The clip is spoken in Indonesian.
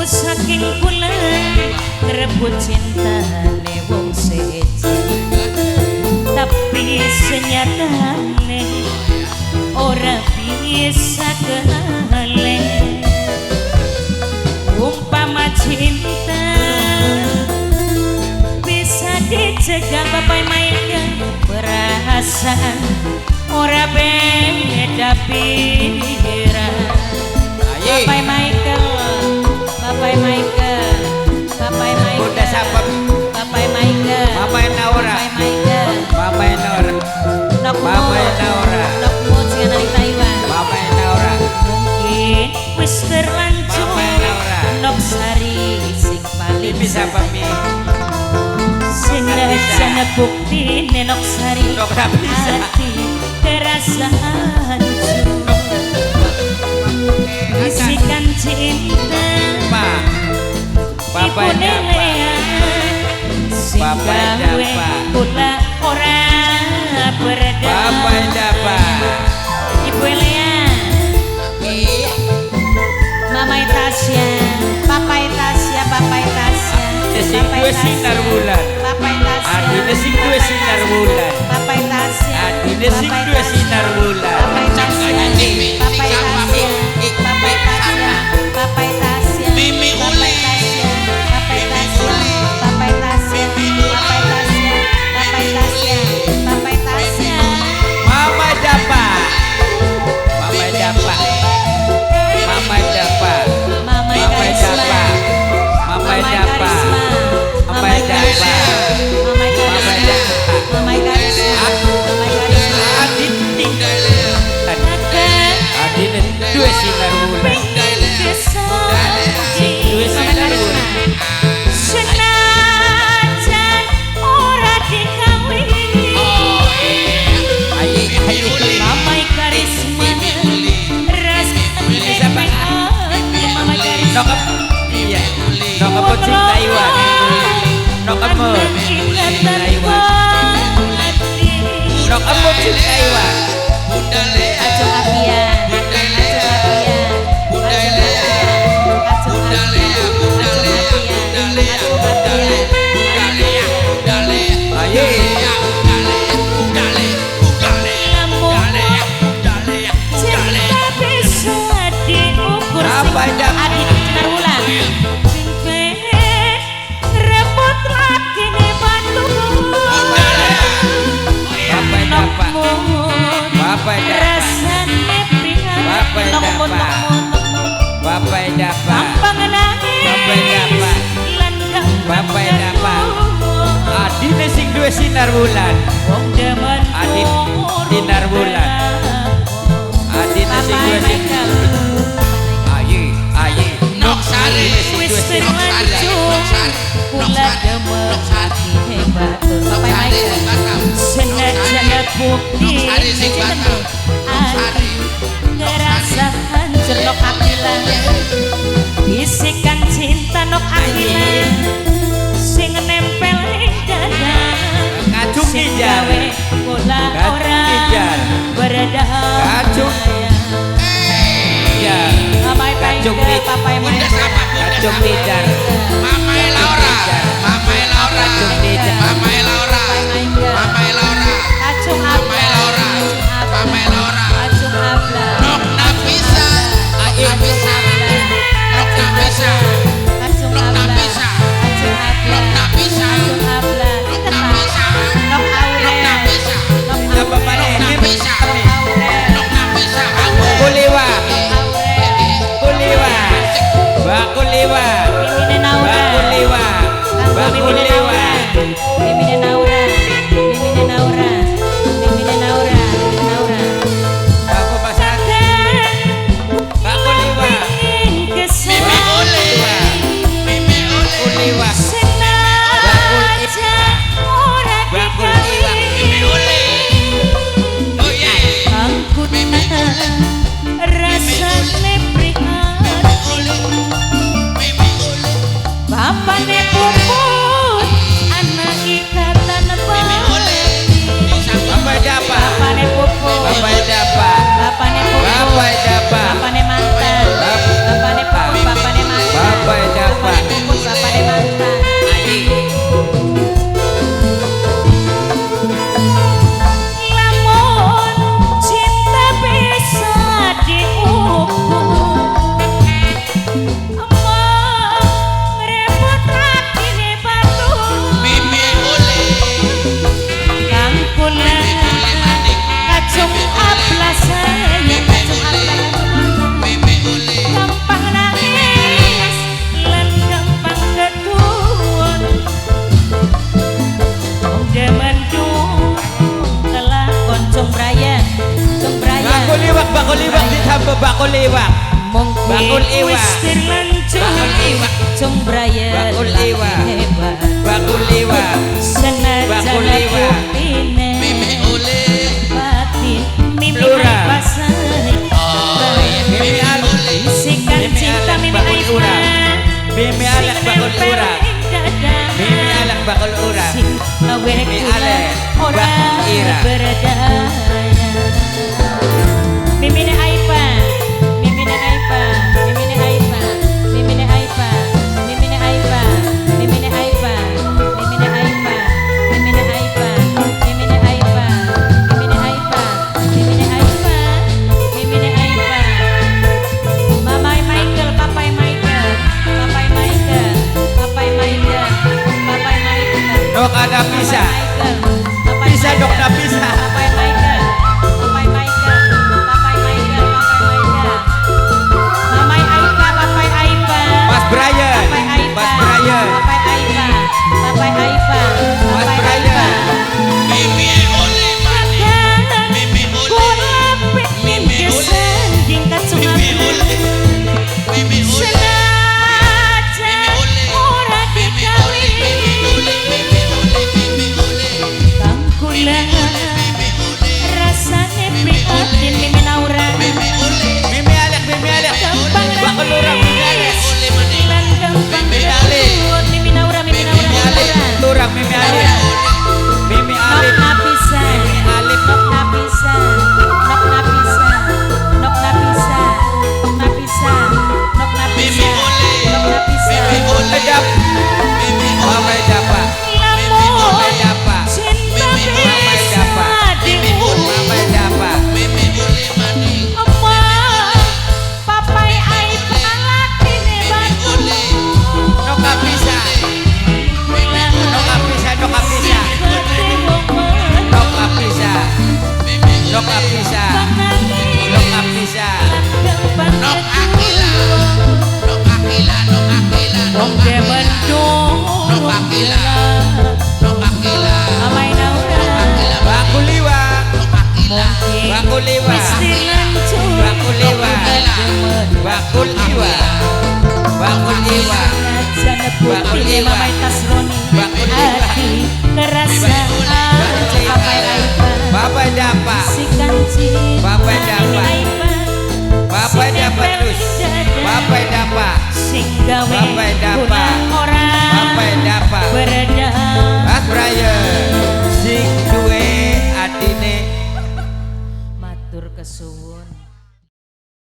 Saking kula rebut cinta wong seje, tapi senyatane ora bisa kehaleng. Umpama cinta bisa dicegah bapak mainkan perasaan ora beda pikiran. Bapak Michael, Bapak Michael, Bapak Michael. Udah siapa? Bapak Michael. Bapak Naura. Bapak Michael. Bapak Naura. Bapak Naura. Nok mood sing ana ing Taiwan. Bapak Naura. Mungkin wis terlanjur. Bapak Naura. Nok sari sing paling bisa pami. Sing sana bukti nenok sari. Nok bisa. Hati terasa hancur. Bisikan cinta Pak Bapak Dapa Bapak Dapa kula ora berada. Bapak Dapa Ibu Elia, Mama Tasya, Papa Tasya, Papa Tasya, Sing dua sinar bulan Papa Tasya, adine sing dua sinar bulan Papa Tasya, adine sing dua sinar bulan Papa Tasya, Papa Tasya, Papa Tasya, Papa Tasya, Mimi Uli, Papa Tasya, Papa Tasya, Papa Tasya, Papa Tasya, Papa Tasya, Mama Dapa Mama Dapa Mama Dapa Mama Mama Karisma, Dapa Mama Dapa Mama Karisma, Mama Karisma, Mama Karisma, Mama Karisma, adine adine dua sinar bulan dua sinar bulan senajan ora dikawini. ayo Mamai Karisma rasane Mamai Karisma Nokap iya Nokap sing Taiwan Nokap Taiwan Nokap sing Taiwan Ajo Apian, Ajo Apian, Ajo ayo cinta bisa diukur Apa dah? Adi Cinar Wulan repot lagi nih batu Bapak Dapa Bapak Dapa rasane prihatin Bapak Nomor Dapa Bapak Dapa gampang nangis Bapak Dapa lan gampang Bapak Dapa adine sing dua sinar bulan wong demen Adit sinar bulan adine sing dua sinar ayo ayo Nok Sari, wis Nok Sari, terlanjur Nok Sari, kula demen Nok Sari, hebat Nok Bapak Sari sing Michael bakal, senajan bukti Nok Sari sing bakal, Nok Sari, ngerasa hancur nok akila bisikan cinta nok akila sing nempel ing dada Kacung sing ngejar. gawe kula Kacung ora ngejar. berdaya. Kacung. ya Mamai Kacung Michael, ngejar. Papai Bunda Michael, siapa? Bunda Kacung siapa? ngejar Mama Laura, Mama Laura, Kacung ngejar Mama Laura, Mama Laura, Kacung Mama Abla, Laura, Mama Laura, Kacung Abla, Nok Nafisa, Nok Nafisa, Nok Nafisa, Kacung Nok Abla, Nafisa, Kacung Abla, Nok Nafisa, Kacung Abla, Nok kita Nafisa, Nok Aurel, Nok Nafisa, Nok Apa mana Nok ini Nafisa, Aurel, Nok Nafisa, aku. Kuliwa Aurel, Kuliwa Mbak Kuliwa Mimine bakul iwak ditambah bakul iwak. Bakul iwak. Bakul iwak. Bakul iwak. Bakul iwak. Bakul iwak. Mimi uli. Lura. Oh iya Mimi uli. Mimi alak bakul urang. Mimi alak bakul urang. Mimi alak bakul urang. Mimi alak bakul irang. Mimine Aipa, Mimine Aipa, Mimine Aipa, Mimine Aipa, Mimine Aipa, Mimine Aipa, Mimine Aipa, Mimine Aipa, Mimine Aipa, Mimine Aipa, Mimine Aipa, Mimine Aipa. Mamai Michael, Papai Michael, Papai Michael, Papai Michael, Papai Michael. Dok ada bisa. Bisa dok ada bisa. Papai Michael, Papai Michael, Papai Michael, Papai Michael. Mamai Aipa, Papai Aipa. Mas Brian. Papai Aipa. Mas Brian. Papai Aipa, Papai Aipa, Mas Papai Brian. Aipa. Mimi uli mani. Mimi uli. Mimi uli. Mimi uli. Mimi uli. Mimi alak, Mimi alak. Bakul urang, Mimi alak. Mimi alak. Mimi alak. Urang, Mimi alak. Mimi alak. Mimi uli. Mimi uli. Edap. Mamai dapat. Mamai dapat. Mamai dapat. Mamai dapat. Mimi uli mani. Noka bisa. Noka bisa, noka bisa. Noka bisa. Noka bisa. Noka bisa. Nok akila. Nok akila. Nok akila. Nok akila. Nok akila. Nok akila. Bakul iwak. Nok akila. Bakul iwak. Bakul iwak. Bakul iwak. Bakul iwak. Bakul iwak. Bakul iwak. Bapak dapat. Bapak dapat. Bapak dapat terus. Bapak dapat. Bapak dapat. Bapak dapat. Mas Brian. Sing duwe adine. Matur kesuwun.